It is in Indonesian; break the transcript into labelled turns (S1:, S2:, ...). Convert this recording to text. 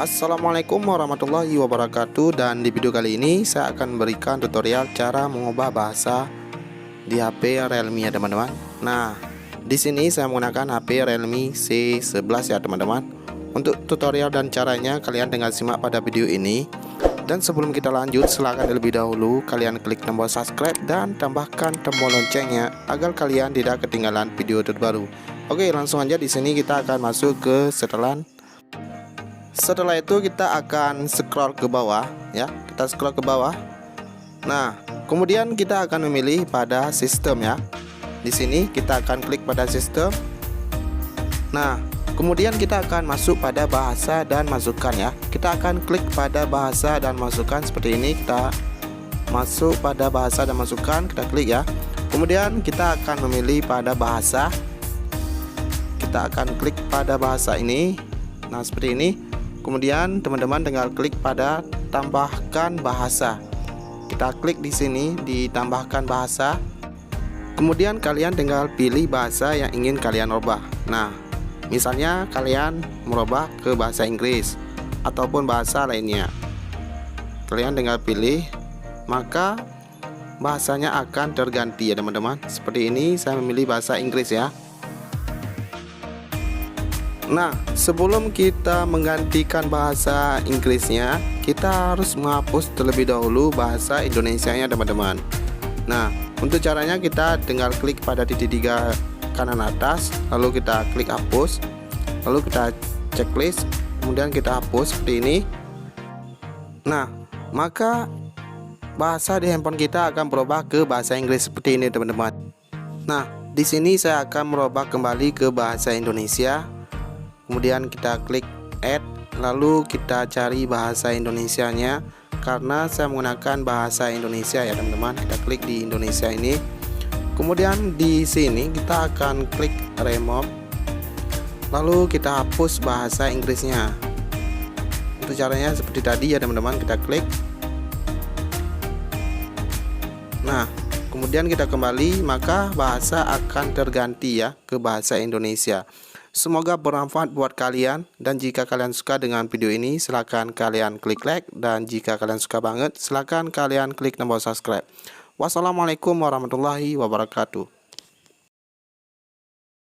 S1: Assalamualaikum warahmatullahi wabarakatuh. Dan di video kali ini saya akan memberikan tutorial cara mengubah bahasa di HP Realme ya teman-teman. Nah, di sini saya menggunakan HP Realme C11 ya teman-teman. Untuk tutorial dan caranya kalian tinggal simak pada video ini. Dan sebelum kita lanjut, silahkan terlebih dahulu kalian klik tombol subscribe dan tambahkan tombol loncengnya agar kalian tidak ketinggalan video terbaru. Oke, langsung aja di sini kita akan masuk ke setelan. Setelah itu kita akan scroll ke bawah ya. Kita scroll ke bawah. Nah, kemudian kita akan memilih pada sistem ya. Di sini kita akan klik pada sistem. Nah, kemudian kita akan masuk pada bahasa dan masukan ya. Kita akan klik pada bahasa dan masukan seperti ini. Kita masuk pada bahasa dan masukan, kita klik ya. Kemudian kita akan memilih pada bahasa. Kita akan klik pada bahasa ini. Nah, seperti ini. Kemudian teman-teman tinggal klik pada tambahkan bahasa. Kita klik di sini di tambahkan bahasa. Kemudian kalian tinggal pilih bahasa yang ingin kalian rubah. Nah, misalnya kalian merubah ke bahasa Inggris ataupun bahasa lainnya. Kalian tinggal pilih, maka bahasanya akan terganti ya teman-teman. Seperti ini saya memilih bahasa Inggris ya. Nah, sebelum kita menggantikan bahasa Inggrisnya, kita harus menghapus terlebih dahulu bahasa Indonesianya teman-teman. Nah, untuk caranya kita tinggal klik pada titik 3 kanan atas, lalu kita klik hapus, lalu kita checklist, kemudian kita hapus seperti ini. Nah, maka bahasa di handphone kita akan berubah ke bahasa Inggris seperti ini teman-teman. Nah, di sini saya akan merubah kembali ke bahasa Indonesia. Kemudian kita klik add, lalu kita cari bahasa Indonesianya. Karena saya menggunakan bahasa Indonesia ya teman-teman, kita klik di Indonesia ini. Kemudian di sini kita akan klik remove, lalu kita hapus bahasa Inggrisnya. Untuk caranya seperti tadi ya teman-teman, kita klik. Nah, kemudian kita kembali, maka bahasa akan terganti ya ke bahasa Indonesia. Semoga bermanfaat buat kalian, dan jika kalian suka dengan video ini silahkan kalian klik like, dan jika kalian suka banget silahkan kalian klik tombol subscribe. Wassalamualaikum warahmatullahi wabarakatuh.